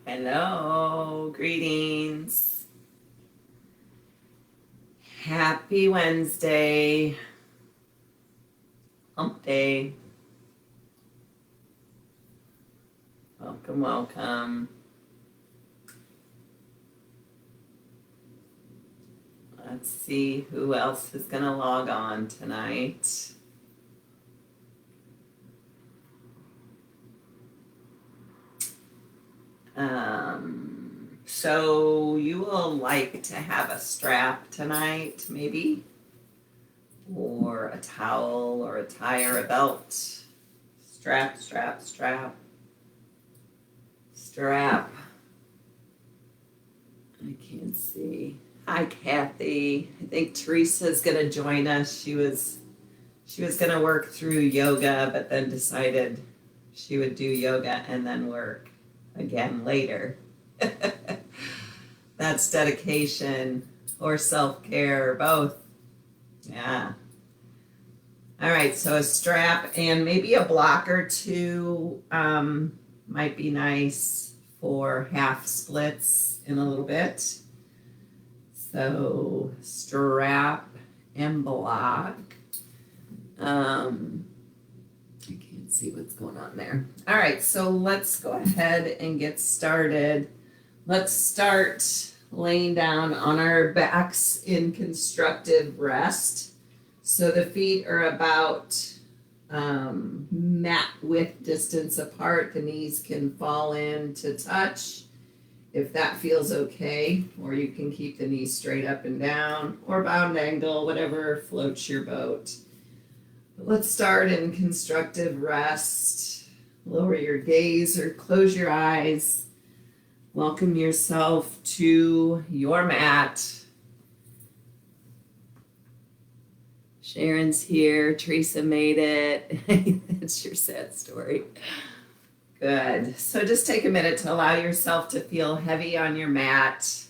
Hello, greetings. Happy Wednesday, hump day. Welcome, welcome. Let's see who else is going to log on tonight. So you will like to have a strap tonight, maybe, or a towel, or a tie, or a belt. Strap, strap, strap, strap. I can't see. Hi, Kathy. I think Teresa's going to join us. She was going to work through yoga, but then decided she would do yoga and then work again later. That's dedication or self-care, both. Yeah. All right, so a strap and maybe a block or two might be nice for half splits in a little bit. So strap and block. I can't see what's going on there. All right, so let's go ahead and get started. Let's start laying down on our backs in constructive rest. So the feet are about mat width distance apart. The knees can fall in to touch if that feels okay, or you can keep the knees straight up and down or bound angle, whatever floats your boat. But let's start in constructive rest. Lower your gaze or close your eyes. Welcome yourself to your mat. Sharon's here. Teresa made it. That's your sad story. Good. So just take a minute to allow yourself to feel heavy on your mat.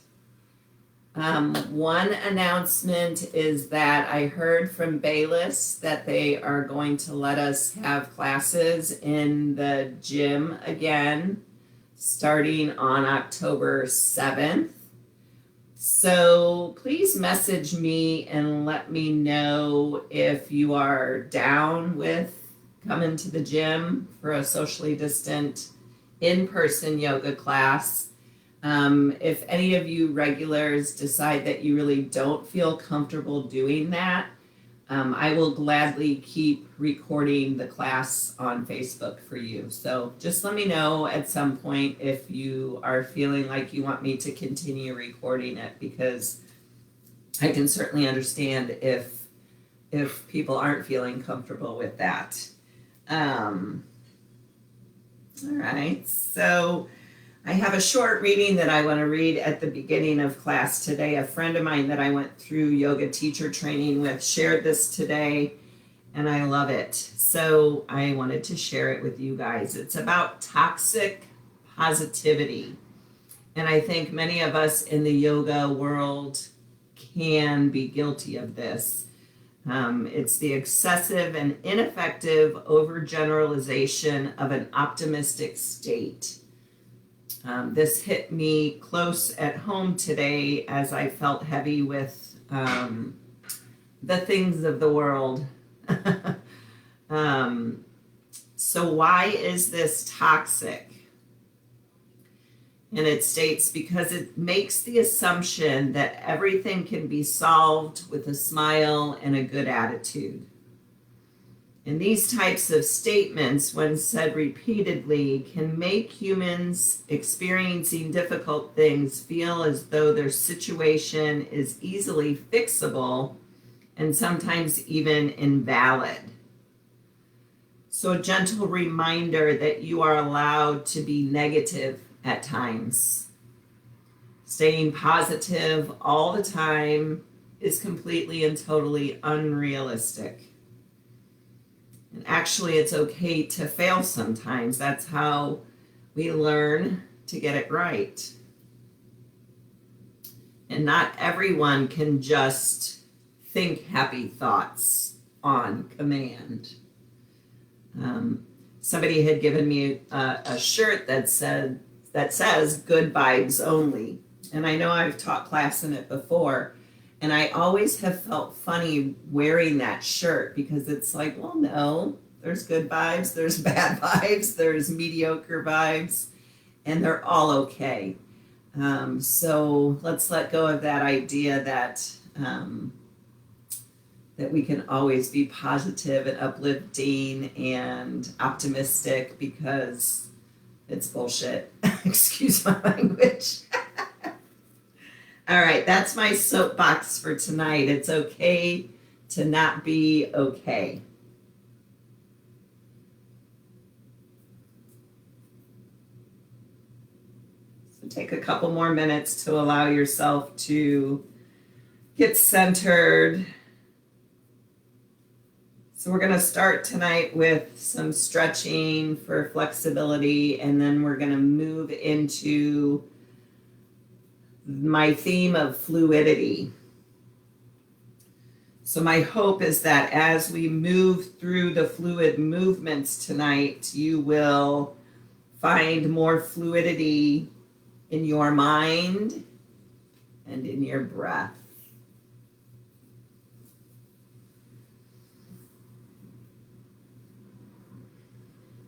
One announcement is that I heard from Bayless that they are going to let us have classes in the gym again, starting on October 7th. So please message me and let me know if you are down with coming to the gym for a socially distant in-person yoga class. If any of you regulars decide that you really don't feel comfortable doing that, I will gladly keep recording the class on Facebook for you. So just let me know at some point if you are feeling like you want me to continue recording it, because I can certainly understand if people aren't feeling comfortable with that. All right, so I have a short reading that I want to read at the beginning of class today. A friend of mine that I went through yoga teacher training with shared this today, and I love it. So I wanted to share it with you guys. It's about toxic positivity. And I think many of us in the yoga world can be guilty of this. It's the excessive and ineffective overgeneralization of an optimistic state. This hit me close at home today as I felt heavy with the things of the world. So why is this toxic? And it states, because it makes the assumption that everything can be solved with a smile and a good attitude. And these types of statements, when said repeatedly, can make humans experiencing difficult things feel as though their situation is easily fixable and sometimes even invalid. So a gentle reminder that you are allowed to be negative at times. Staying positive all the time is completely and totally unrealistic. And actually, it's okay to fail sometimes. That's how we learn to get it right. And not everyone can just think happy thoughts on command. Somebody had given me a shirt that said that says good vibes only. And I know I've taught class in it before, and I always have felt funny wearing that shirt because it's like, well, no, there's good vibes, there's bad vibes, there's mediocre vibes, and they're all okay. So let's let go of that idea that that we can always be positive and uplifting and optimistic, because it's bullshit. Excuse my language. All right, that's my soapbox for tonight. It's okay to not be okay. So take a couple more minutes to allow yourself to get centered. So we're going to start tonight with some stretching for flexibility, and then we're going to move into my theme of fluidity. So my hope is that as we move through the fluid movements tonight, you will find more fluidity in your mind and in your breath.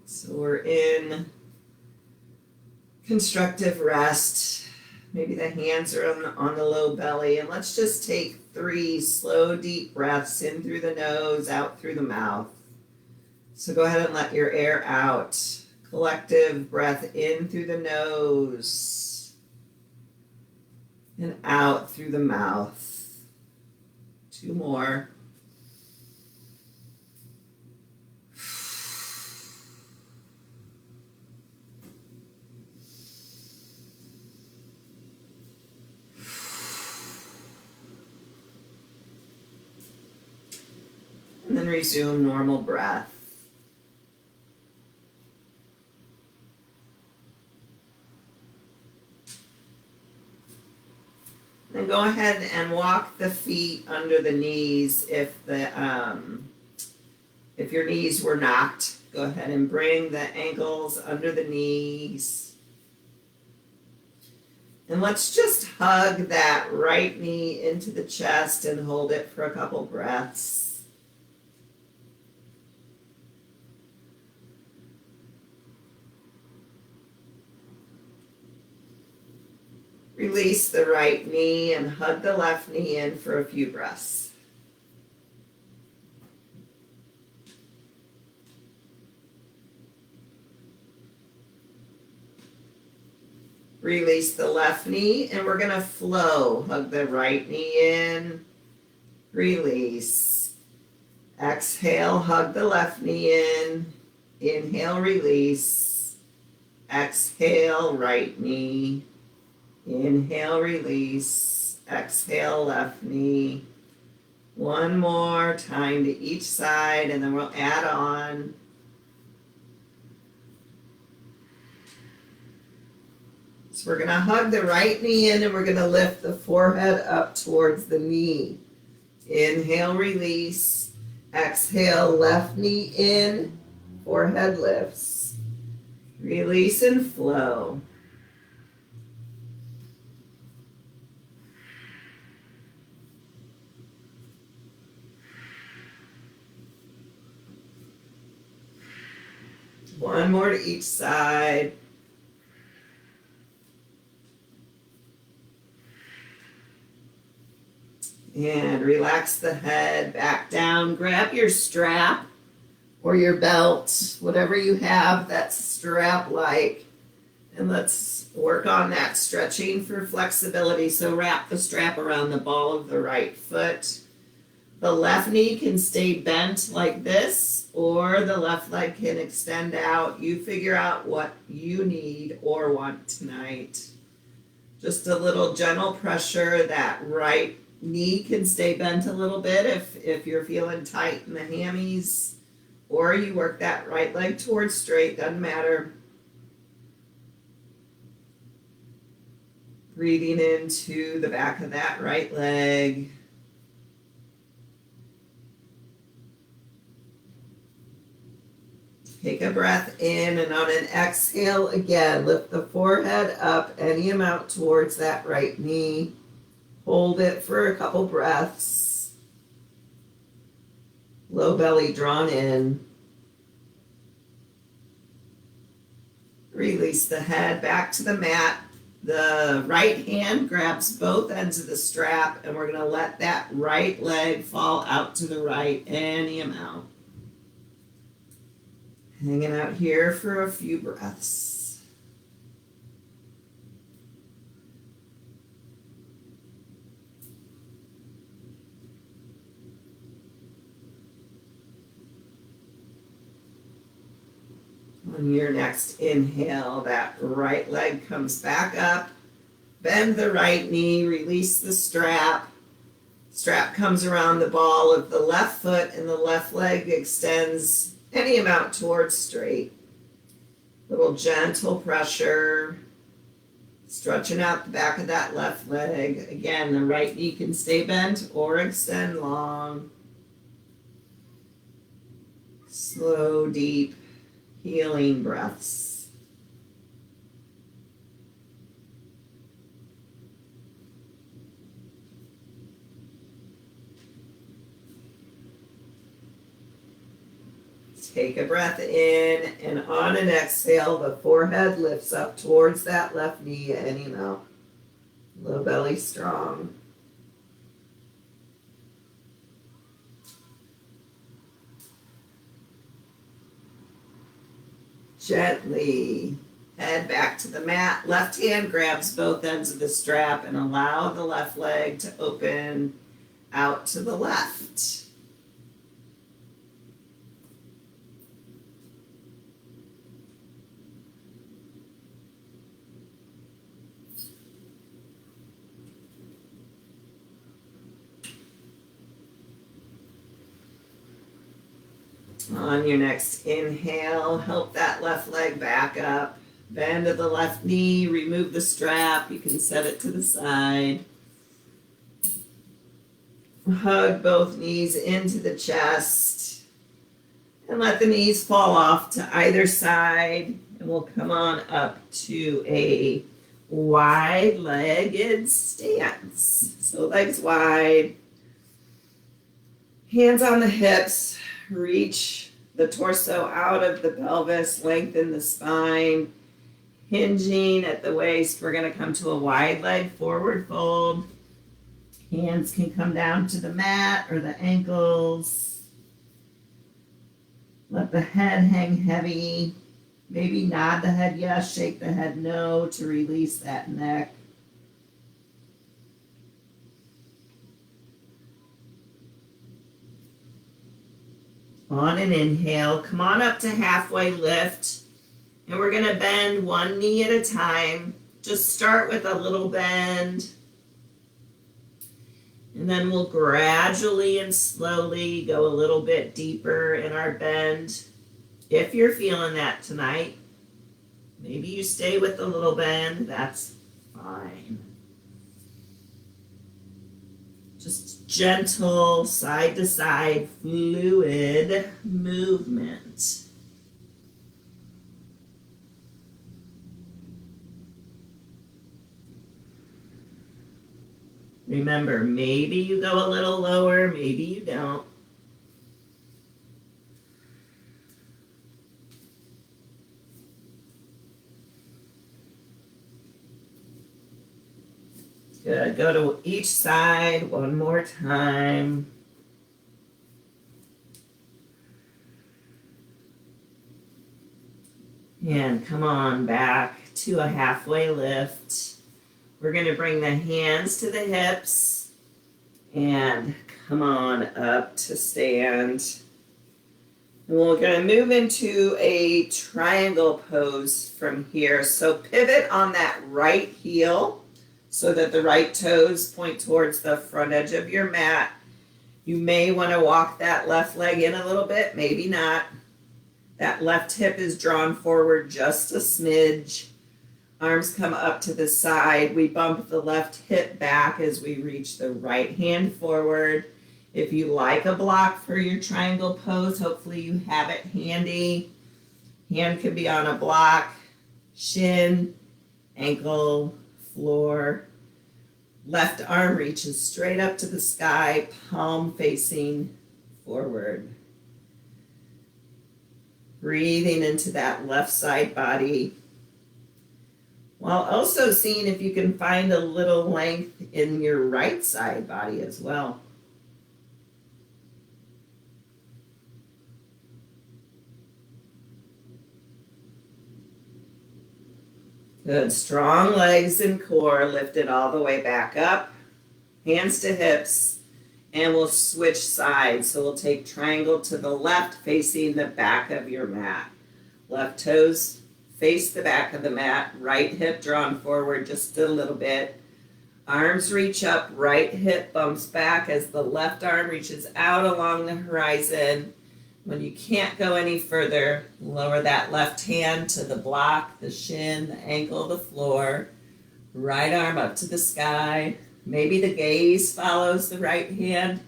So we're in constructive rest. Maybe the hands are on the low belly. And let's just take 3 slow, deep breaths in through the nose, out through the mouth. So go ahead and let your air out. Collective breath in through the nose and out through the mouth. 2 more. And then resume normal breath. Then go ahead and walk the feet under the knees. If your knees were knocked, go ahead and bring the ankles under the knees. And let's just hug that right knee into the chest and hold it for a couple breaths. Release the right knee and hug the left knee in for a few breaths. Release the left knee, and we're going to flow. Hug the right knee in. Release. Exhale, hug the left knee in. Inhale, release. Exhale, right knee. Inhale, release. Exhale, left knee. 1 more time to each side, and then we'll add on. So we're going to hug the right knee in, and we're going to lift the forehead up towards the knee. Inhale, release. Exhale, left knee in. Forehead lifts. Release and flow. One more to each side. And relax the head back down. Grab your strap or your belt, whatever you have that's strap-like. And let's work on that stretching for flexibility. So wrap the strap around the ball of the right foot. The left knee can stay bent like this, or the left leg can extend out. You figure out what you need or want tonight. Just a little gentle pressure. That right knee can stay bent a little bit if you're feeling tight in the hammies, or you work that right leg towards straight, doesn't matter. Breathing into the back of that right leg. Take a breath in, and on an exhale, again, lift the forehead up any amount towards that right knee. Hold it for a couple breaths. Low belly drawn in. Release the head back to the mat. The right hand grabs both ends of the strap, and we're going to let that right leg fall out to the right any amount. Hanging out here for a few breaths. On your next inhale, that right leg comes back up. Bend the right knee, release the strap. Strap comes around the ball of the left foot, and the left leg extends any amount towards straight. Little gentle pressure, stretching out the back of that left leg. Again, the right knee can stay bent or extend long. Slow, deep, healing breaths. Take a breath in, and on an exhale, the forehead lifts up towards that left knee any amount. Low belly strong. Gently head back to the mat. Left hand grabs both ends of the strap and allow the left leg to open out to the left. On your next inhale, help that left leg back up. Bend to the left knee, remove the strap. You can set it to the side. Hug both knees into the chest. And let the knees fall off to either side. And we'll come on up to a wide-legged stance. So legs wide. Hands on the hips. Reach the torso out of the pelvis, lengthen the spine, hinging at the waist. We're going to come to a wide leg forward fold. Hands can come down to the mat or the ankles. Let the head hang heavy. Maybe nod the head yes, shake the head no to release that neck. On an inhale, come on up to halfway lift, and we're going to bend one knee at a time. Just start with a little bend, and then we'll gradually and slowly go a little bit deeper in our bend. If you're feeling that tonight, maybe you stay with the little bend, that's fine. Just gentle, side to side, fluid movement. Remember, maybe you go a little lower, maybe you don't. Good. Go to each side one more time. And come on back to a halfway lift. We're going to bring the hands to the hips and come on up to stand. And we're going to move into a triangle pose from here. So pivot on that right heel, so that the right toes point towards the front edge of your mat. You may want to walk that left leg in a little bit, maybe not. That left hip is drawn forward just a smidge. Arms come up to the side. We bump the left hip back as we reach the right hand forward. If you like a block for your triangle pose, hopefully you have it handy. Hand could be on a block, shin, ankle, floor. Left arm reaches straight up to the sky, palm facing forward. Breathing into that left side body, while also seeing if you can find a little length in your right side body as well. Good, strong legs and core lifted all the way back up, hands to hips, and we'll switch sides. So we'll take triangle to the left facing the back of your mat. Left toes face the back of the mat, right hip drawn forward just a little bit. Arms reach up, right hip bumps back as the left arm reaches out along the horizon. When you can't go any further, lower that left hand to the block, the shin, the ankle, the floor. Right arm up to the sky. Maybe the gaze follows the right hand.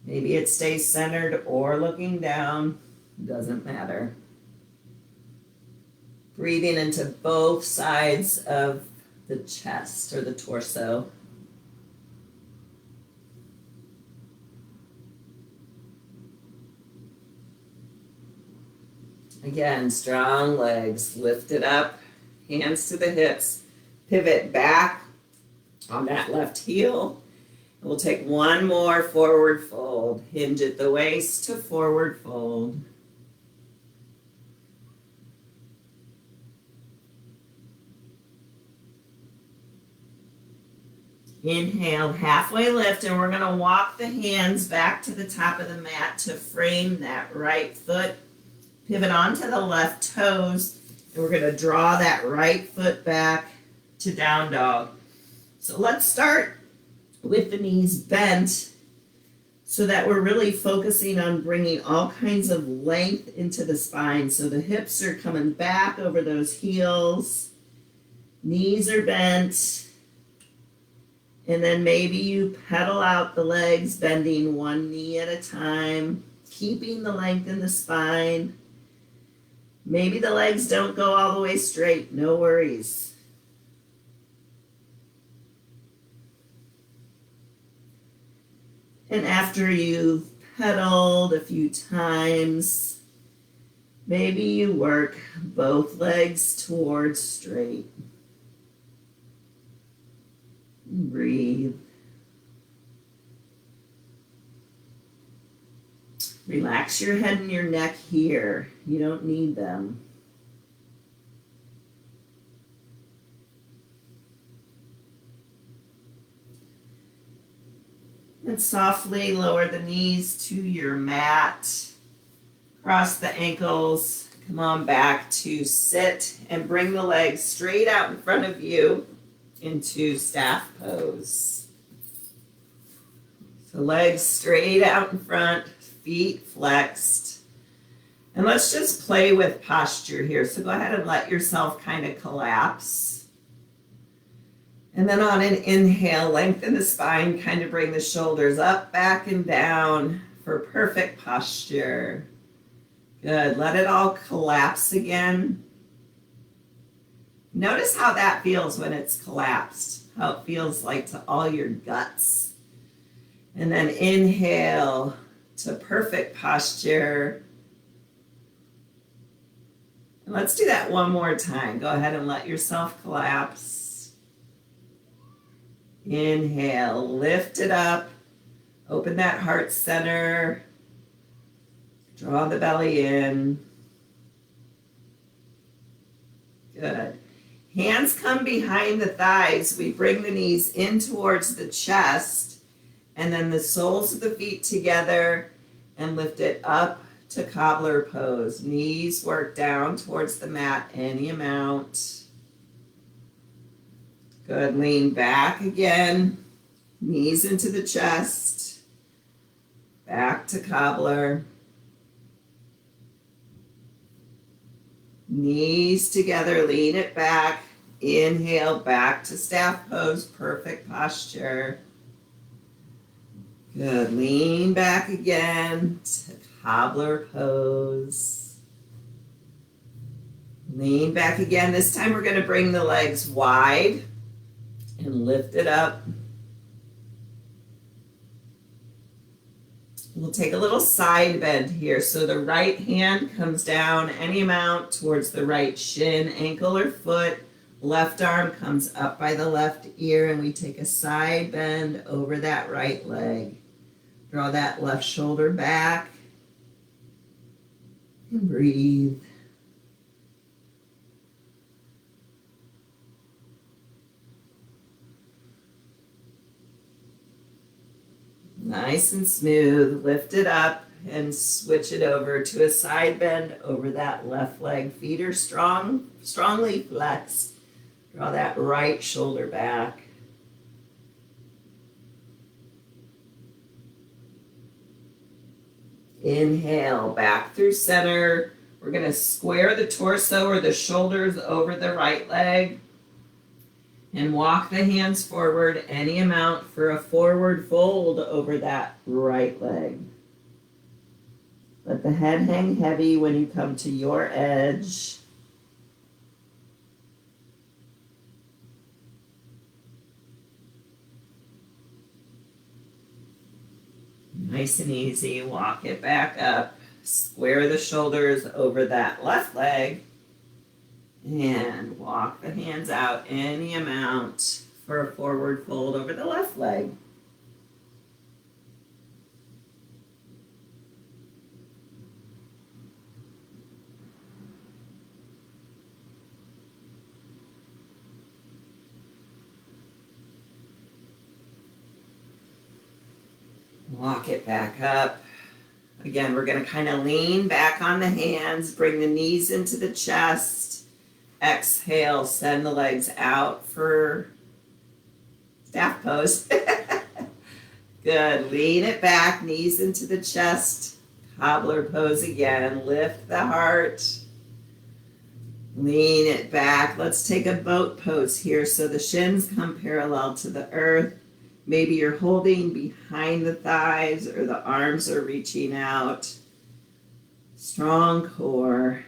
Maybe it stays centered or looking down. Doesn't matter. Breathing into both sides of the chest or the torso. Again, strong legs lifted up, hands to the hips, pivot back on that left heel. We'll take one more forward fold. Hinge at the waist to forward fold. Inhale, halfway lift, and we're going to walk the hands back to the top of the mat to frame that right foot. Pivot onto the left toes, and we're going to draw that right foot back to down dog. So let's start with the knees bent so that we're really focusing on bringing all kinds of length into the spine. So the hips are coming back over those heels, knees are bent, and then maybe you pedal out the legs, bending one knee at a time, keeping the length in the spine. Maybe the legs don't go all the way straight, no worries. And after you've pedaled a few times, maybe you work both legs towards straight. Breathe. Relax your head and your neck here. You don't need them. And softly lower the knees to your mat. Cross the ankles. Come on back to sit and bring the legs straight out in front of you into staff pose. So legs straight out in front, feet flexed. And let's just play with posture here. So go ahead and let yourself kind of collapse. And then on an inhale, lengthen the spine, kind of bring the shoulders up, back, and down for perfect posture. Good. Let it all collapse again. Notice how that feels when it's collapsed, how it feels like to all your guts. And then inhale to perfect posture. And let's do that one more time. Go ahead and let yourself collapse. Inhale, lift it up. Open that heart center. Draw the belly in. Good. Hands come behind the thighs. We bring the knees in towards the chest, and then the soles of the feet together and lift it up to cobbler pose. Knees work down towards the mat any amount. Good. Lean back again. Knees into the chest. Back to cobbler. Knees together, lean it back. Inhale, back to staff pose, perfect posture. Good, lean back again to cobbler pose. Lean back again. This time we're going to bring the legs wide and lift it up. We'll take a little side bend here. So the right hand comes down any amount towards the right shin, ankle, or foot. Left arm comes up by the left ear, and we take a side bend over that right leg. Draw that left shoulder back and breathe. Nice and smooth. Lift it up and switch it over to a side bend over that left leg. Feet are strongly flexed. Draw that right shoulder back. Inhale, back through center. We're going to square the torso or the shoulders over the right leg and walk the hands forward any amount for a forward fold over that right leg. Let the head hang heavy when you come to your edge. Nice and easy. Walk it back up. Square the shoulders over that left leg. And walk the hands out any amount for a forward fold over the left leg. Walk it back up. Again, we're going to kind of lean back on the hands, bring the knees into the chest. Exhale, send the legs out for staff pose. Good. Lean it back, knees into the chest. Cobbler pose again. Lift the heart. Lean it back. Let's take a boat pose here so the shins come parallel to the earth. Maybe you're holding behind the thighs or the arms are reaching out. Strong core.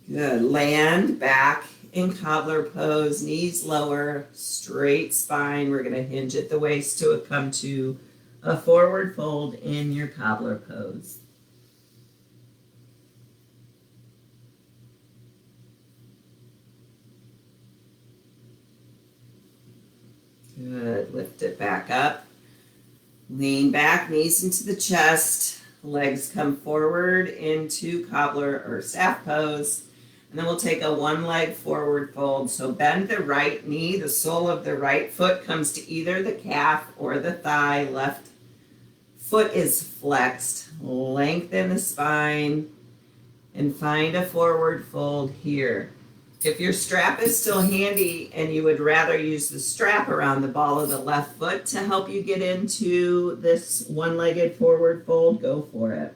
Good. Land back in cobbler pose, knees lower, straight spine. We're going to hinge at the waist to come to a forward fold in your cobbler pose. Good. Lift it back up. Lean back, knees into the chest. Legs come forward into cobbler or staff pose. And then we'll take a one leg forward fold. So bend the right knee. The sole of the right foot comes to either the calf or the thigh. Left foot is flexed. Lengthen the spine and find a forward fold here. If your strap is still handy and you would rather use the strap around the ball of the left foot to help you get into this one-legged forward fold, go for it.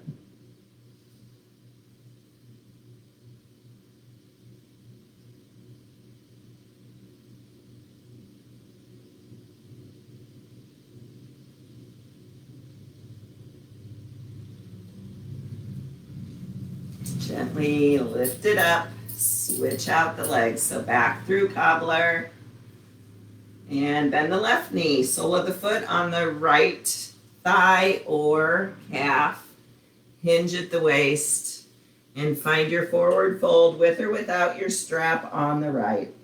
Gently lift it up. Switch out the legs. So back through cobbler. And bend the left knee. Sole of the foot on the right thigh or calf. Hinge at the waist. And find your forward fold with or without your strap on the right.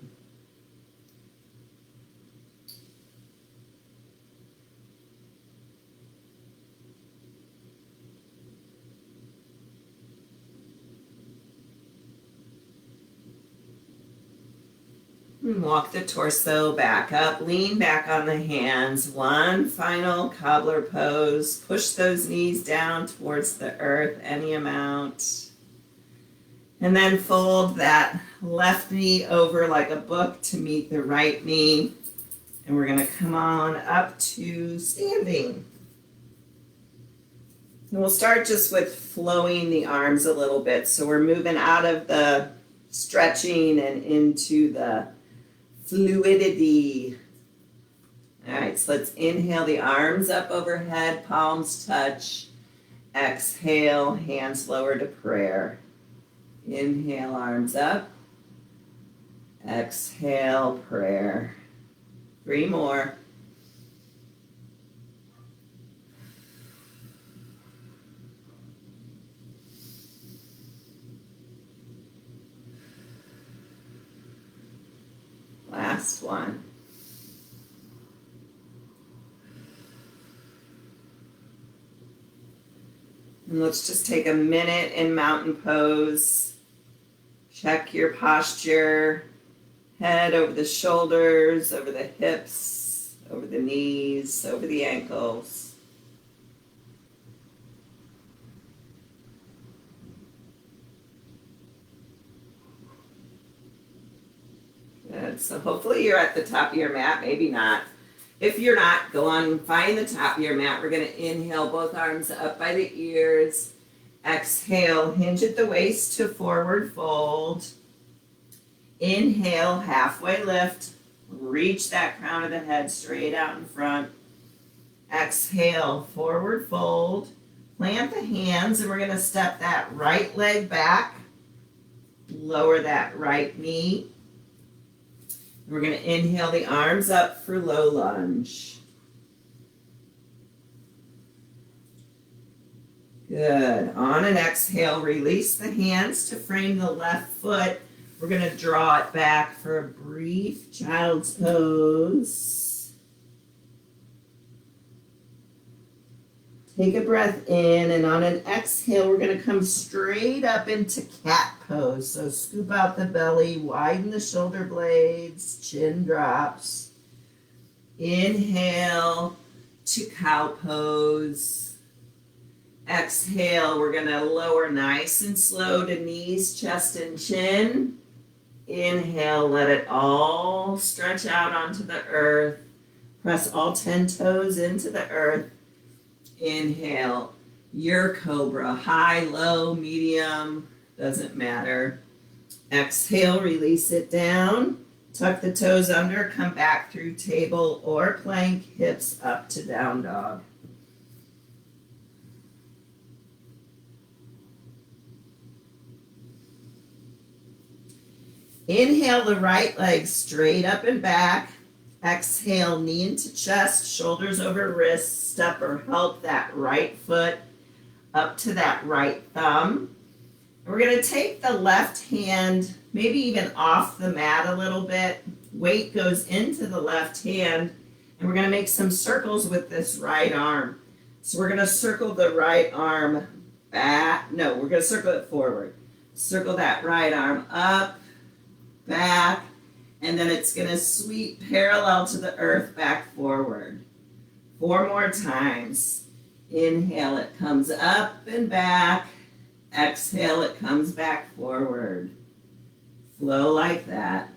Walk the torso back up, lean back on the hands. One final cobbler pose. Push those knees down towards the earth, any amount. And then fold that left knee over like a book to meet the right knee. And we're going to come on up to standing. And we'll start just with flowing the arms a little bit. So we're moving out of the stretching and into the fluidity. All right, so let's inhale the arms up overhead, palms touch. Exhale, hands lower to prayer. Inhale, arms up. Exhale, prayer. 3 more. Last one. And let's just take a minute in mountain pose. Check your posture. Head over the shoulders, over the hips, over the knees, over the ankles. Good. So hopefully you're at the top of your mat, maybe not. If you're not, go on and find the top of your mat. We're going to inhale, both arms up by the ears. Exhale, hinge at the waist to forward fold. Inhale, halfway lift. Reach that crown of the head straight out in front. Exhale, forward fold. Plant the hands, and we're going to step that right leg back. Lower that right knee. We're going to inhale the arms up for low lunge. Good. On an exhale, release the hands to frame the left foot. We're going to draw it back for a brief child's pose. Take a breath in, and on an exhale, we're going to come straight up into cat pose. So scoop out the belly, widen the shoulder blades, chin drops. Inhale to cow pose. Exhale, we're going to lower nice and slow to knees, chest, and chin. Inhale, let it all stretch out onto the earth. Press all 10 toes into the earth. Inhale, your cobra, high, low, medium, doesn't matter. Exhale, release it down. Tuck the toes under, come back through table or plank, hips up to down dog. Inhale the right leg straight up and back. Exhale, knee into chest, shoulders over wrists. Step or help that right foot up to that right thumb. And we're going to take the left hand, maybe even off the mat a little bit. Weight goes into the left hand. And we're going to make some circles with this right arm. So we're going to circle the right arm back. No, we're going to circle it forward. Circle that right arm up, back, and then it's going to sweep parallel to the earth back forward. 4 more times. Inhale, it comes up and back. Exhale, it comes back forward. Flow like that.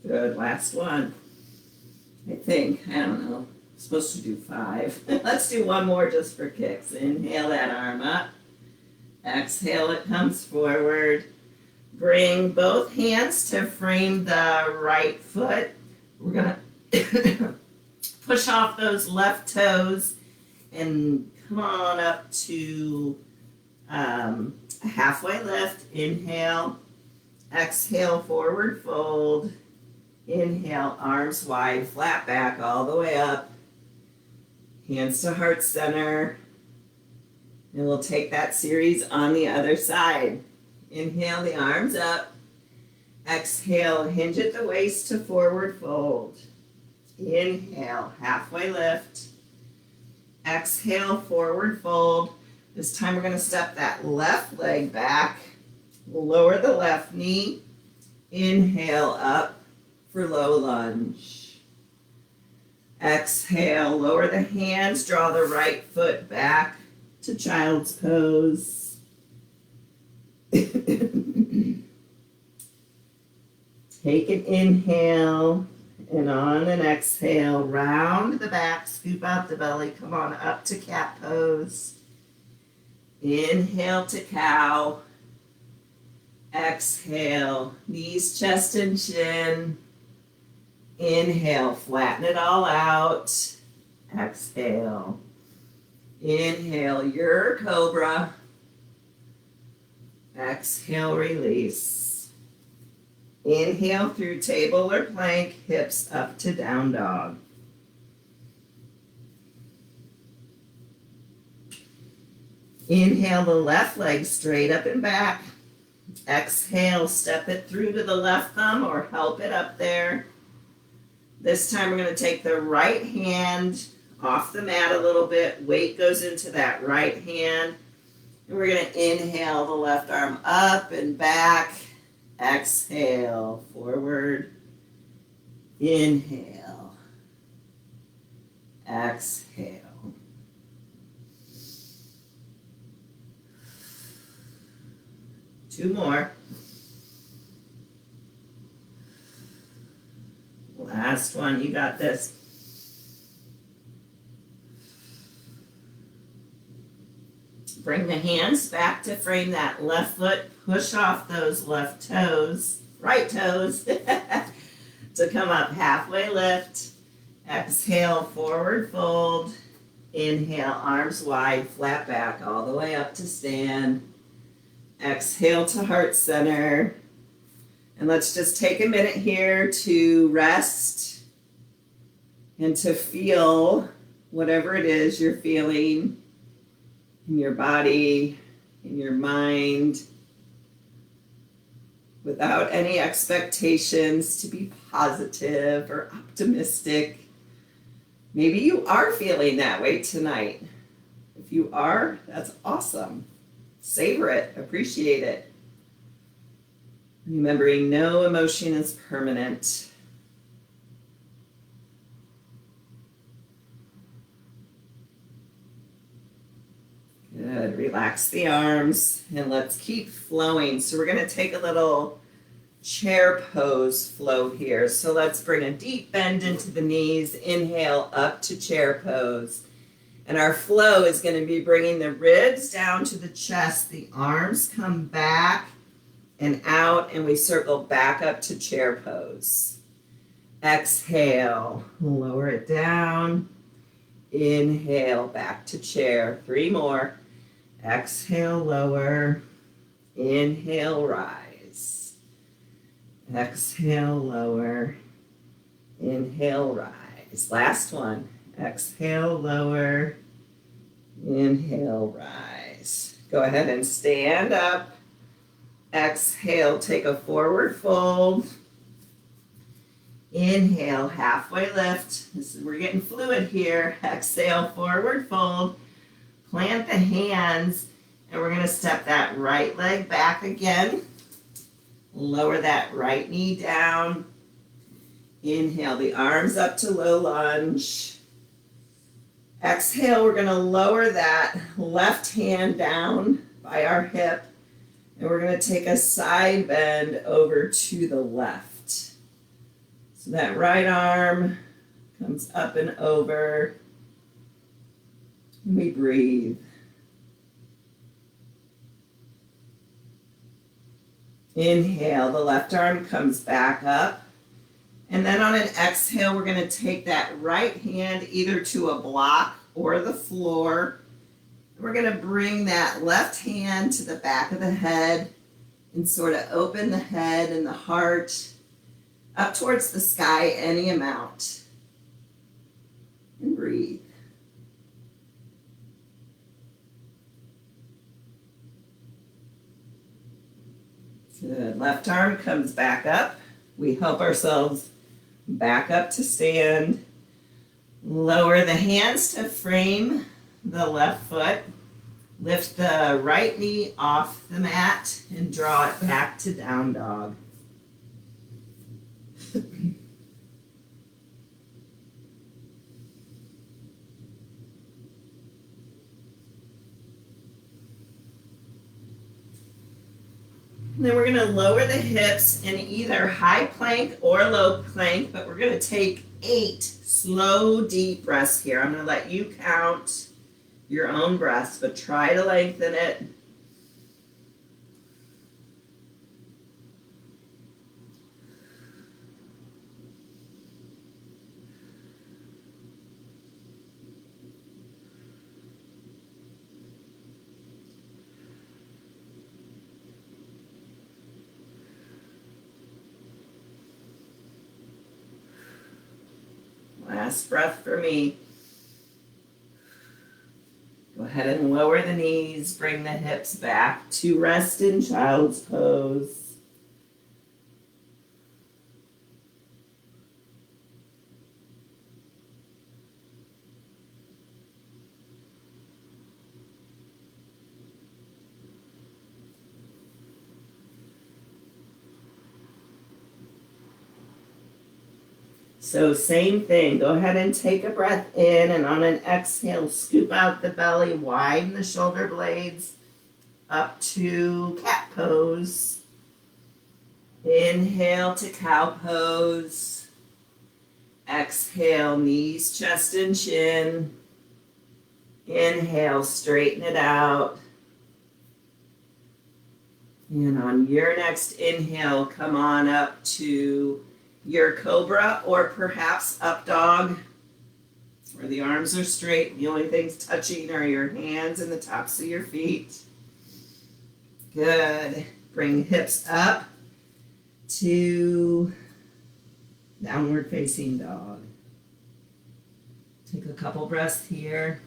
Good, last one. I think, I don't know. Supposed to do 5. Let's do 1 more just for kicks. Inhale that arm up. Exhale, it comes forward. Bring both hands to frame the right foot. We're going to push off those left toes and come on up to a halfway lift. Inhale. Exhale, forward fold. Inhale, arms wide, flat back all the way up. Hands to heart center. And we'll take that series on the other side. Inhale the arms up. Exhale, hinge at the waist to forward fold. Inhale, halfway lift. Exhale, forward fold. This time we're going to step that left leg back. We'll lower the left knee. Inhale up for low lunge. Exhale, lower the hands, draw the right foot back to child's pose. Take an inhale, and on an exhale, round the back, scoop out the belly, come on up to cat pose. Inhale to cow. Exhale, knees, chest, and chin. Inhale, flatten it all out. Exhale. Inhale, your cobra. Exhale, release. Inhale through table or plank, hips up to down dog. Inhale the left leg straight up and back. Exhale, step it through to the left thumb or help it up there. This time we're going to take the right hand off the mat a little bit. Weight goes into that right hand. And we're going to inhale the left arm up and back. Exhale, forward. Inhale. Exhale. Two more. Last one, you got this. Bring the hands back to frame that left foot. Push off those left toes, right toes, to come up halfway lift. Exhale, forward fold. Inhale, arms wide, flat back, all the way up to stand. Exhale to heart center. And let's just take a minute here to rest and to feel whatever it is you're feeling in your body, in your mind, without any expectations to be positive or optimistic. Maybe you are feeling that way tonight. If you are, that's awesome. Savor it, appreciate it. Remembering no emotion is permanent. Good, relax the arms and let's keep flowing. So we're gonna take a little chair pose flow here. So let's bring a deep bend into the knees, inhale up to chair pose. And our flow is gonna be bringing the ribs down to the chest, the arms come back and out, and we circle back up to chair pose. Exhale, lower it down. Inhale, back to chair. 3 more. Exhale, lower. Inhale, rise. Exhale, lower. Inhale, rise. Last one. Exhale, lower. Inhale, rise. Go ahead and stand up. Exhale, take a forward fold. Inhale, halfway lift. We're getting fluid here. Exhale, forward fold. Plant the hands, and we're going to step that right leg back again. Lower that right knee down. Inhale the arms up to low lunge. Exhale, we're going to lower that left hand down by our hip. And we're going to take a side bend over to the left. So that right arm comes up and over. And we breathe. Inhale, the left arm comes back up. And then on an exhale, we're going to take that right hand either to a block or the floor. We're going to bring that left hand to the back of the head and sort of open the head and the heart up towards the sky any amount. And breathe. Good. Left arm comes back up. We help ourselves back up to stand. Lower the hands to frame the left foot. Lift the right knee off the mat and draw it back to down dog. And then we're going to lower the hips in either high plank or low plank, but we're going to take 8 slow, deep breaths here. I'm going to let you count your own breaths, but try to lengthen it. Last breath for me. Go ahead and lower the knees, bring the hips back to rest in child's pose. So same thing, go ahead and take a breath in, and on an exhale, scoop out the belly, widen the shoulder blades up to cat pose. Inhale to cow pose. Exhale, knees, chest, and chin. Inhale, straighten it out. And on your next inhale, come on up to your cobra, or perhaps up dog, where the arms are straight. The only things touching are your hands and the tops of your feet. Good. Bring hips up to downward facing dog. Take a couple breaths here.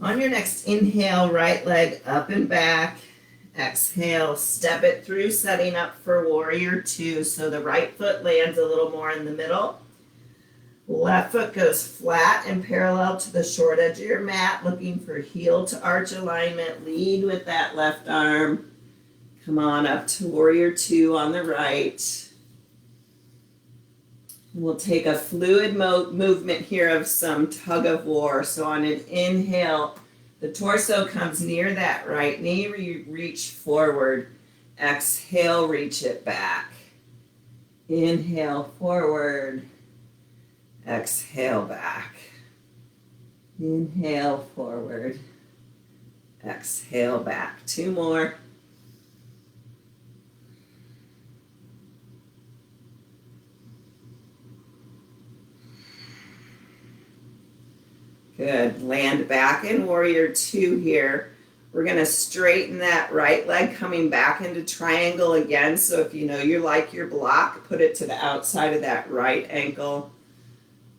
On your next inhale, right leg up and back. Exhale, step it through, setting up for warrior two. So the right foot lands a little more in the middle. Left foot goes flat and parallel to the short edge of your mat, looking for heel to arch alignment. Lead with that left arm. Come on up to warrior two on the right. We'll take a fluid movement here of some tug of war. So on an inhale, the torso comes near that right knee, reach forward. Exhale, reach it back. Inhale, forward. Exhale, back. Inhale, forward. Exhale, back. Two more. Good. Land back in warrior two here. We're going to straighten that right leg coming back into triangle again. So if you know you like your block, put it to the outside of that right ankle.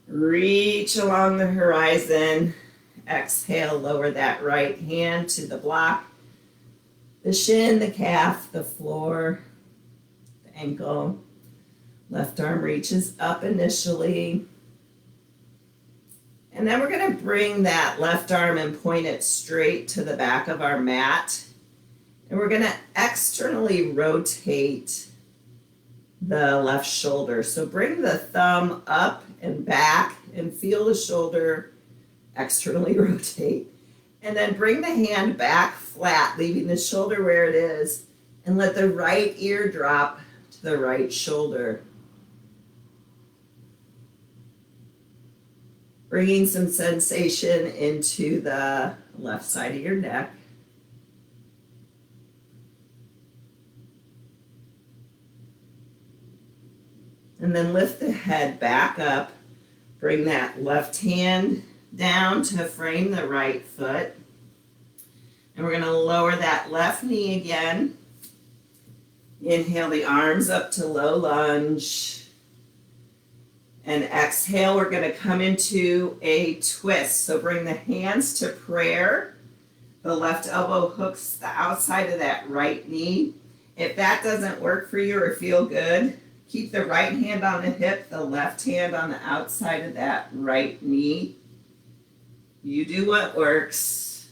Reach along the horizon. Exhale, lower that right hand to the block. The shin, the calf, the floor, the ankle. Left arm reaches up initially. And then we're going to bring that left arm and point it straight to the back of our mat. And we're going to externally rotate the left shoulder. So bring the thumb up and back and feel the shoulder externally rotate. And then bring the hand back flat, leaving the shoulder where it is, and let the right ear drop to the right shoulder. Bringing some sensation into the left side of your neck. And then lift the head back up. Bring that left hand down to frame the right foot. And we're going to lower that left knee again. Inhale the arms up to low lunge. And exhale, we're going to come into a twist. So bring the hands to prayer. The left elbow hooks the outside of that right knee. If that doesn't work for you or feel good, keep the right hand on the hip, the left hand on the outside of that right knee. You do what works.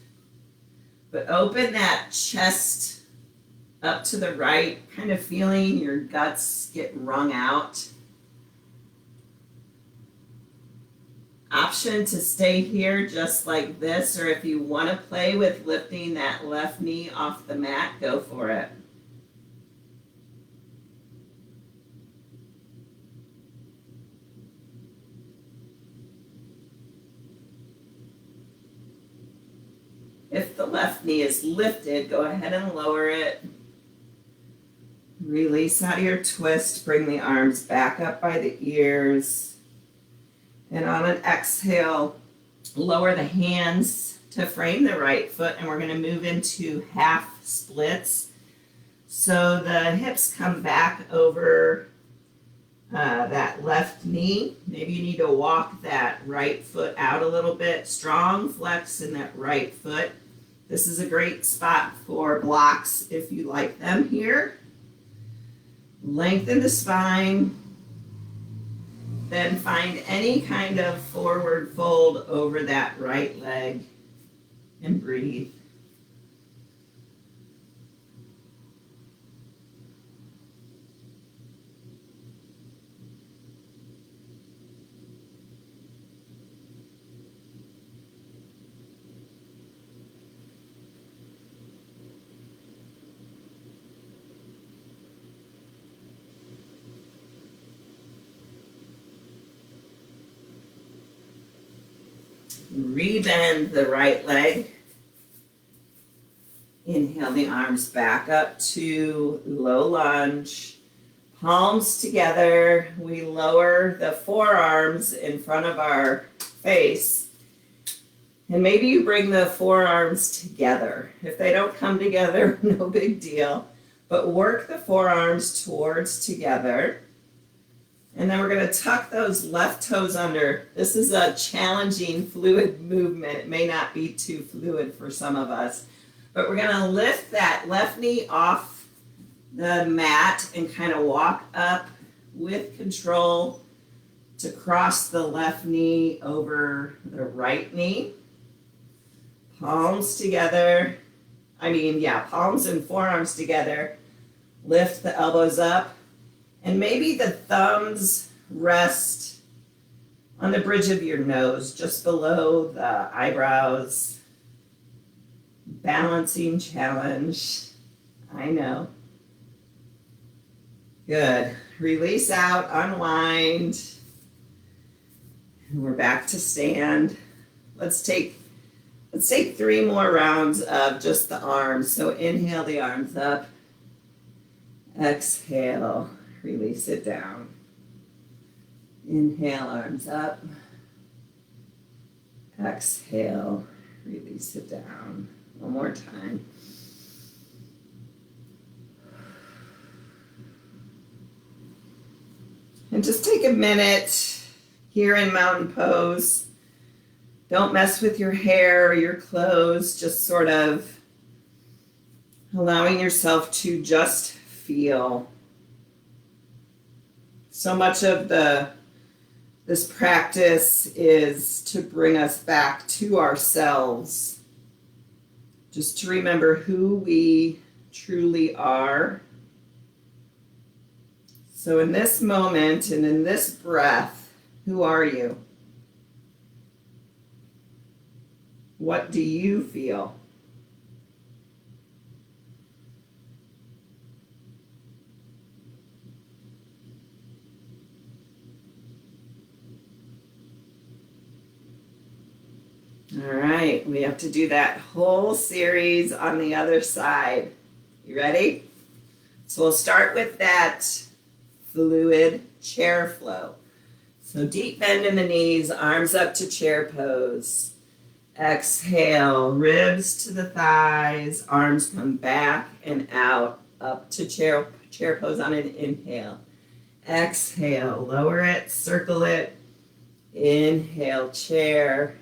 But open that chest up to the right, kind of feeling your guts get wrung out. Option to stay here just like this, or if you want to play with lifting that left knee off the mat, go for it. If the left knee is lifted, go ahead and lower it. Release out of your twist, bring the arms back up by the ears. And on an exhale, lower the hands to frame the right foot, and we're going to move into half splits. So the hips come back over that left knee. Maybe you need to walk that right foot out a little bit. Strong flex in that right foot. This is a great spot for blocks if you like them here. Lengthen the spine. Then find any kind of forward fold over that right leg and breathe. Rebend the right leg. Inhale the arms back up to low lunge. Palms together. We lower the forearms in front of our face. And maybe you bring the forearms together. If they don't come together, no big deal. But work the forearms towards together. And then we're going to tuck those left toes under. This is a challenging fluid movement. It may not be too fluid for some of us. But we're going to lift that left knee off the mat and kind of walk up with control to cross the left knee over the right knee. Palms together. Palms and forearms together. Lift the elbows up. And maybe the thumbs rest on the bridge of your nose, just below the eyebrows. Balancing challenge. I know. Good. Release out, unwind. And we're back to stand. Let's take 3 more rounds of just the arms. So inhale the arms up. Exhale. Release it down. Inhale, arms up. Exhale, release it down. One more time. And just take a minute here in mountain pose. Don't mess with your hair or your clothes. Just sort of allowing yourself to just feel. So much of this practice is to bring us back to ourselves, just to remember who we truly are. So in this moment and in this breath, who are you? What do you feel? All right, we have to do that whole series on the other side. You ready? So we'll start with that fluid chair flow. So deep bend in the knees, arms up to chair pose. Exhale, ribs to the thighs, arms come back and out, up to chair pose on an inhale. Exhale, lower it, circle it. Inhale, chair.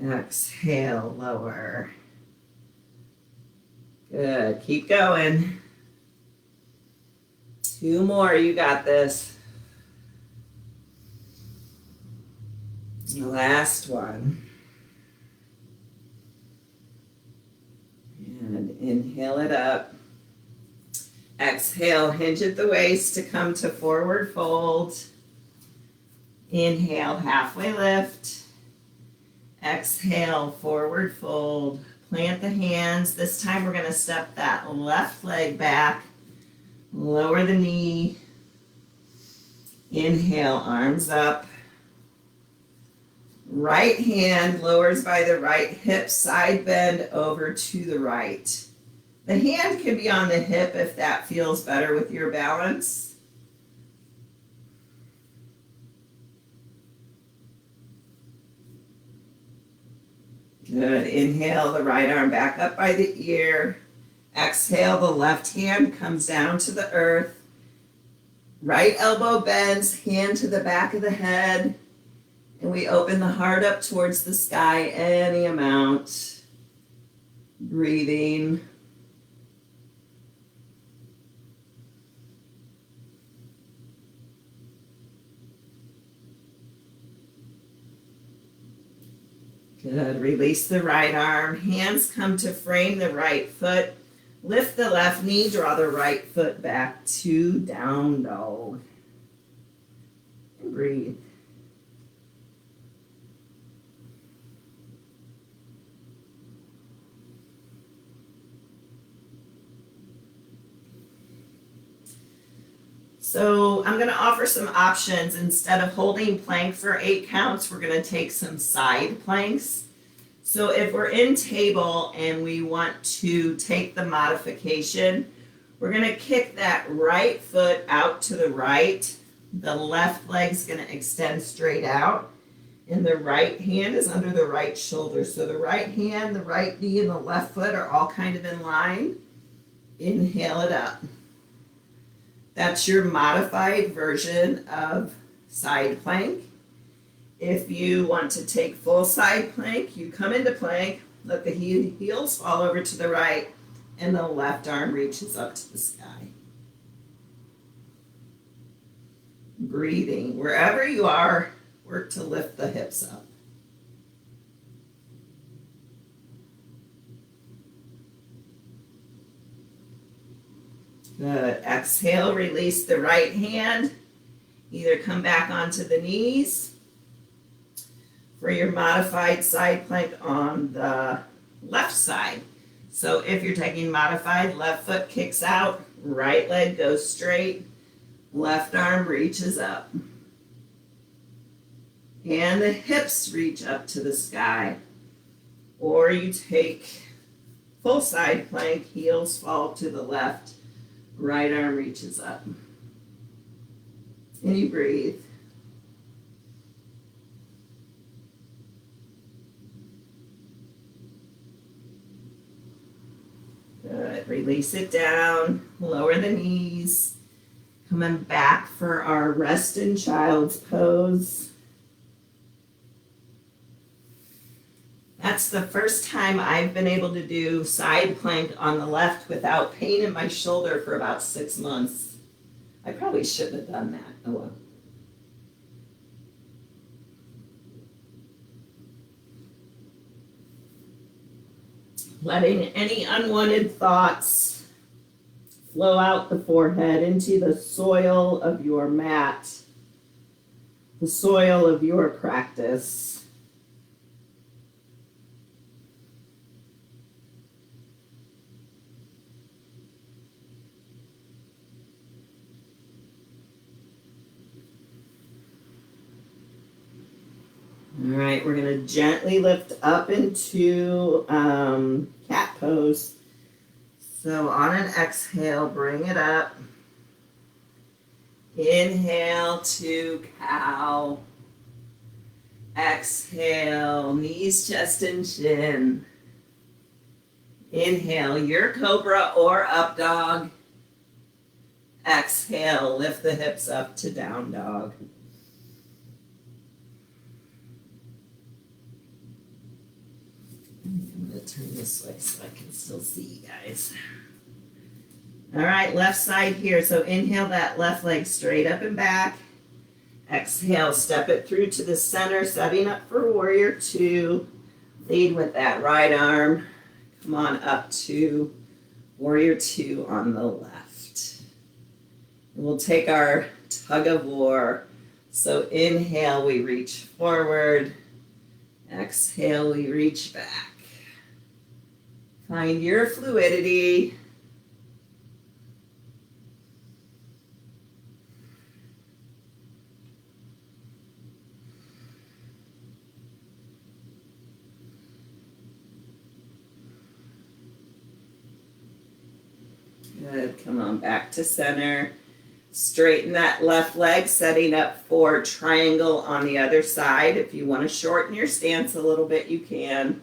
Exhale, lower. Good. Keep going. 2 more. You got this. The last one. And inhale it up. Exhale, hinge at the waist to come to forward fold. Inhale, halfway lift. Exhale, forward fold. Plant the hands. This time we're going to step that left leg back. Lower the knee. Inhale, arms up. Right hand lowers by the right hip, side bend over to the right. The hand can be on the hip if that feels better with your balance. Good. Inhale the right arm back up by the ear. Exhale, the left hand comes down to the earth. Right elbow bends, hand to the back of the head. And we open the heart up towards the sky any amount. Breathing. Good. Release the right arm. Hands come to frame the right foot. Lift the left knee. Draw the right foot back to down dog. And breathe. So I'm going to offer some options. Instead of holding plank for 8 counts, we're going to take some side planks. So if we're in table and we want to take the modification, we're going to kick that right foot out to the right. The left leg's going to extend straight out. And the right hand is under the right shoulder. So the right hand, the right knee, and the left foot are all kind of in line. Inhale it up. That's your modified version of side plank. If you want to take full side plank, you come into plank, let the heels fall over to the right, and the left arm reaches up to the sky. Breathing. Wherever you are, work to lift the hips up. Good. Exhale, release the right hand. Either come back onto the knees for your modified side plank on the left side. So if you're taking modified, left foot kicks out, right leg goes straight, left arm reaches up. And the hips reach up to the sky. Or you take full side plank, heels fall to the left, right arm reaches up. And you breathe. Good. Release it down. Lower the knees. Coming back for our rest in child's pose. That's the first time I've been able to do side plank on the left without pain in my shoulder for about 6 months. I probably shouldn't have done that. Oh well. Letting any unwanted thoughts flow out the forehead into the soil of your mat, the soil of your practice. All right, we're going to gently lift up into cat pose. So on an exhale, bring it up. Inhale to cow. Exhale, knees, chest, and chin. Inhale, your cobra or up dog. Exhale, lift the hips up to down dog. I'm going to turn this way so I can still see you guys. All right, left side here. So inhale that left leg straight up and back. Exhale, step it through to the center, setting up for warrior 2. Lead with that right arm. Come on up to warrior 2 on the left. And we'll take our tug of war. So inhale, we reach forward. Exhale, we reach back. Find your fluidity. Good. Come on back to center. Straighten that left leg, setting up for triangle on the other side. If you want to shorten your stance a little bit, you can.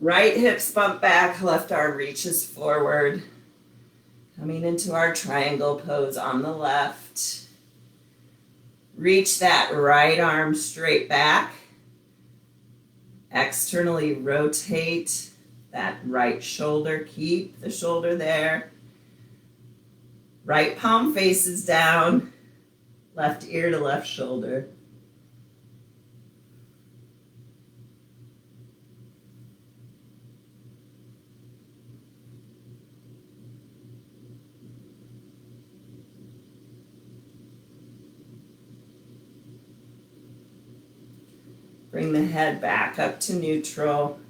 Right hips bump back, left arm reaches forward. Coming into our triangle pose on the left. Reach that right arm straight back. Externally rotate that right shoulder. Keep the shoulder there. Right palm faces down. Left ear to left shoulder. Bring the head back up to neutral.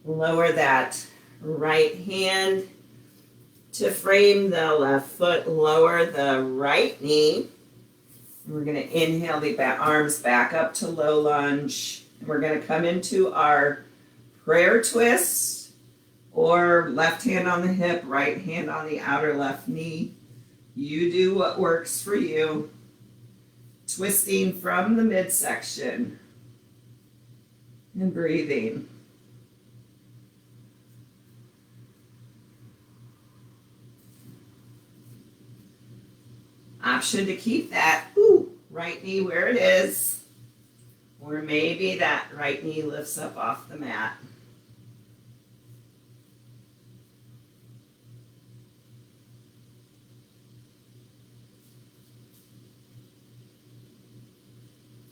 Lower that right hand to frame the left foot. Lower the right knee. We're going to inhale the arms back up to low lunge. We're going to come into our prayer twist, or left hand on the hip, right hand on the outer left knee. You do what works for you. Twisting from the midsection and breathing. Option to keep that right knee where it is, or maybe that right knee lifts up off the mat.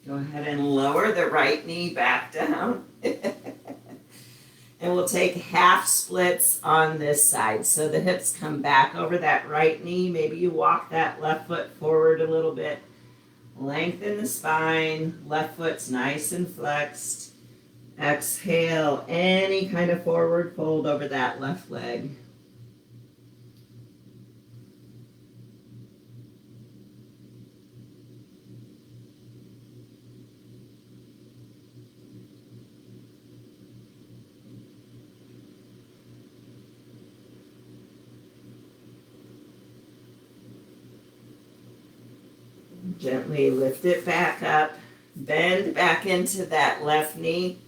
Go ahead and lower the right knee back down. And we'll take half splits on this side. So the hips come back over that right knee. Maybe you walk that left foot forward a little bit. Lengthen the spine. Left foot's nice and flexed. Exhale, any kind of forward fold over that left leg. Gently lift it back up, bend back into that left knee.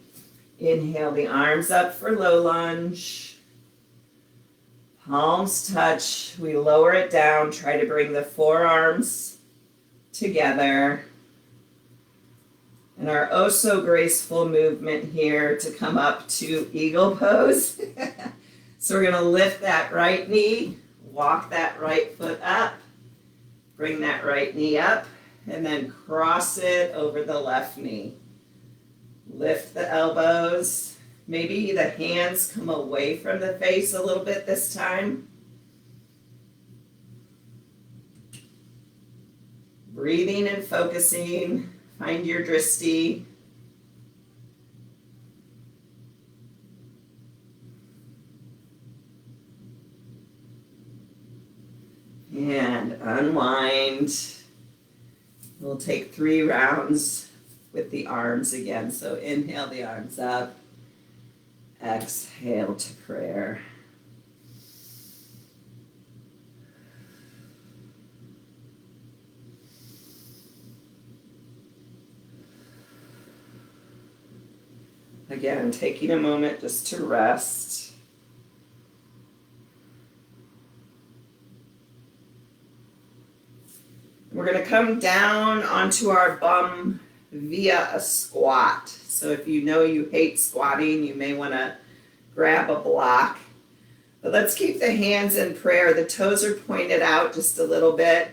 Inhale the arms up for low lunge. Palms touch. We lower it down. Try to bring the forearms together. And our oh so graceful movement here to come up to eagle pose. So we're going to lift that right knee, walk that right foot up, bring that right knee up, and then cross it over the left knee. Lift the elbows. Maybe the hands come away from the face a little bit this time. Breathing and focusing. Find your drishti. And unwind. We'll take 3 rounds with the arms again. So inhale the arms up. Exhale to prayer. Again, taking a moment just to rest. We're going to come down onto our bum via a squat. So if you know you hate squatting, you may want to grab a block. But let's keep the hands in prayer. The toes are pointed out just a little bit.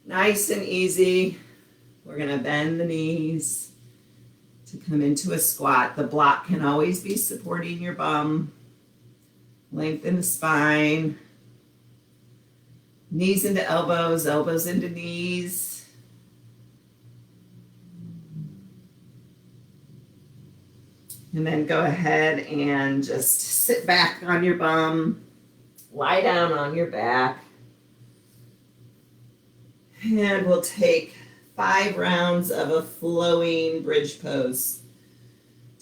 Nice and easy. We're going to bend the knees to come into a squat. The block can always be supporting your bum. Lengthen the spine. Knees into elbows, elbows into knees. And then go ahead and just sit back on your bum. Lie down on your back. And we'll take 5 rounds of a flowing bridge pose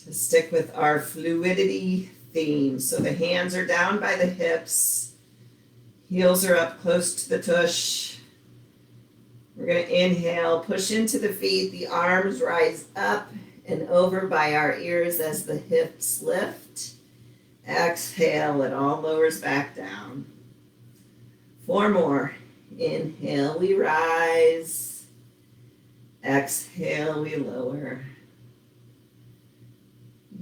to stick with our fluidity theme. So the hands are down by the hips. Heels are up close to the tush. We're going to inhale, push into the feet. The arms rise up and over by our ears as the hips lift. Exhale, it all lowers back down. 4 more. Inhale, we rise. Exhale, we lower.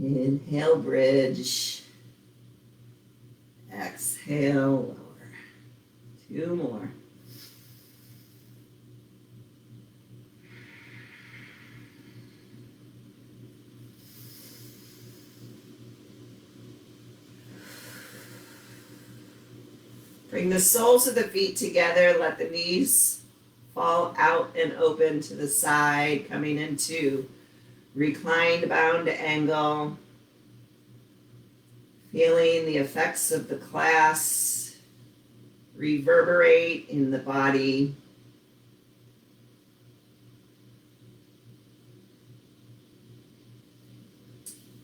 Inhale, bridge. Exhale, lower. 2 more. Bring the soles of the feet together. Let the knees fall out and open to the side, coming into reclined bound angle. Feeling the effects of the class reverberate in the body.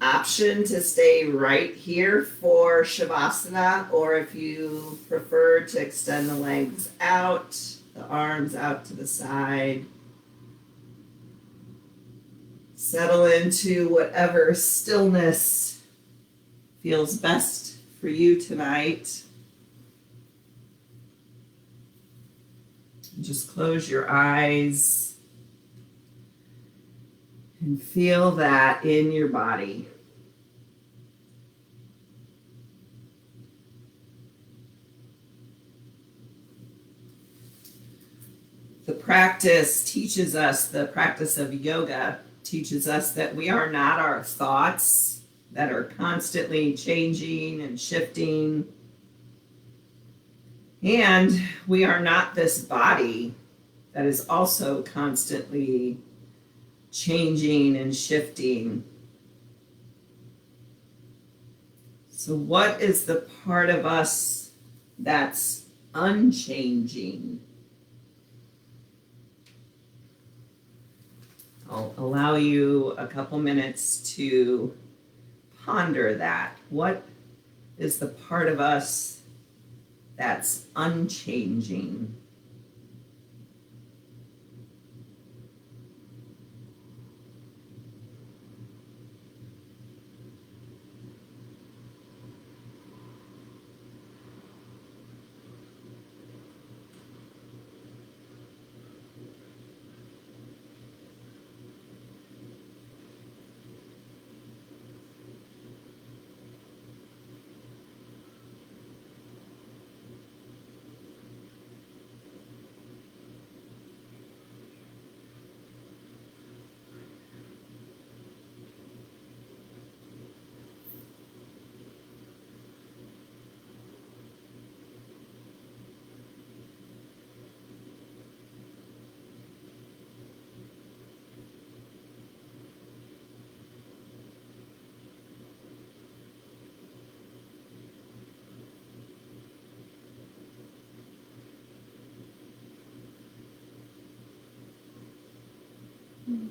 Option to stay right here for Shavasana, or if you prefer to extend the legs out, the arms out to the side. Settle into whatever stillness feels best for you tonight. Just close your eyes and feel that in your body. The practice teaches us, the practice of yoga teaches us that we are not our thoughts that are constantly changing and shifting. And we are not this body that is also constantly changing and shifting. So what is the part of us that's unchanging? I'll allow you a couple minutes to ponder that. What is the part of us that's unchanging?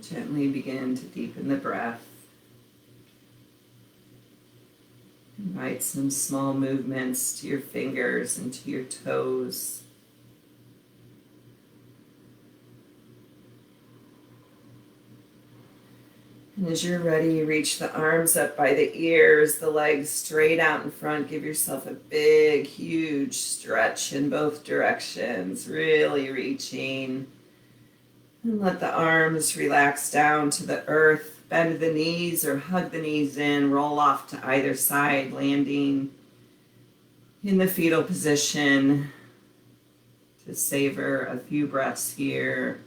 Gently begin to deepen the breath. Invite some small movements to your fingers and to your toes. And as you're ready, reach the arms up by the ears, the legs straight out in front. Give yourself a big, huge stretch in both directions, really reaching. And let the arms relax down to the earth. Bend the knees or hug the knees in. Roll off to either side, landing in the fetal position to savor a few breaths here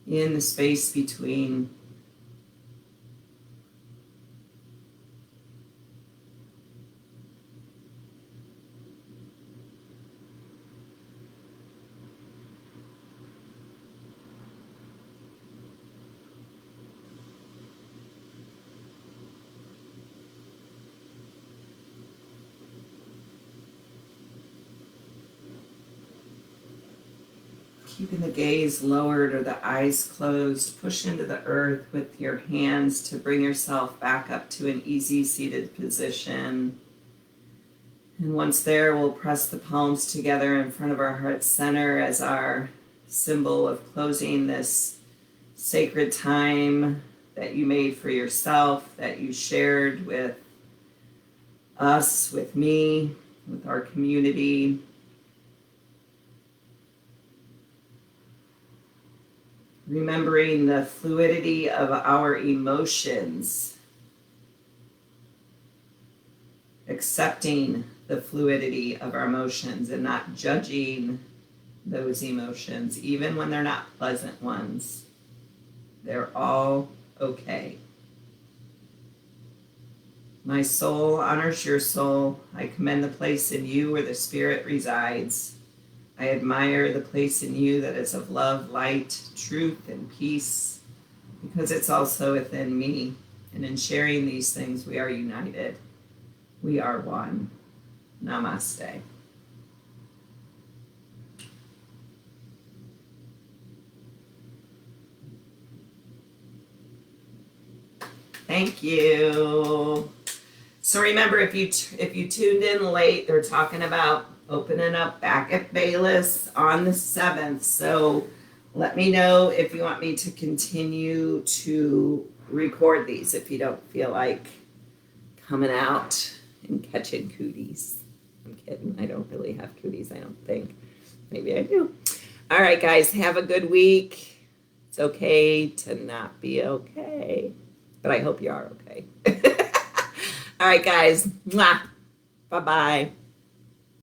in the space between. Keeping the gaze lowered or the eyes closed, push into the earth with your hands to bring yourself back up to an easy seated position. And once there, we'll press the palms together in front of our heart center as our symbol of closing this sacred time that you made for yourself, that you shared with us, with me, with our community. Remembering the fluidity of our emotions. Accepting the fluidity of our emotions and not judging those emotions, even when they're not pleasant ones. They're all okay. My soul honors your soul. I commend the place in you where the Spirit resides. I admire the place in you that is of love, light, truth, and peace, because it's also within me. And in sharing these things, we are united. We are one. Namaste. Thank you. So remember, if you tuned in late, they're talking about opening up back at Bayless on the 7th. So let me know if you want me to continue to record these if you don't feel like coming out and catching cooties. I'm kidding. I don't really have cooties, I don't think. Maybe I do. All right, guys, have a good week. It's okay to not be okay, but I hope you are okay. All right, guys. Mwah. Bye-bye.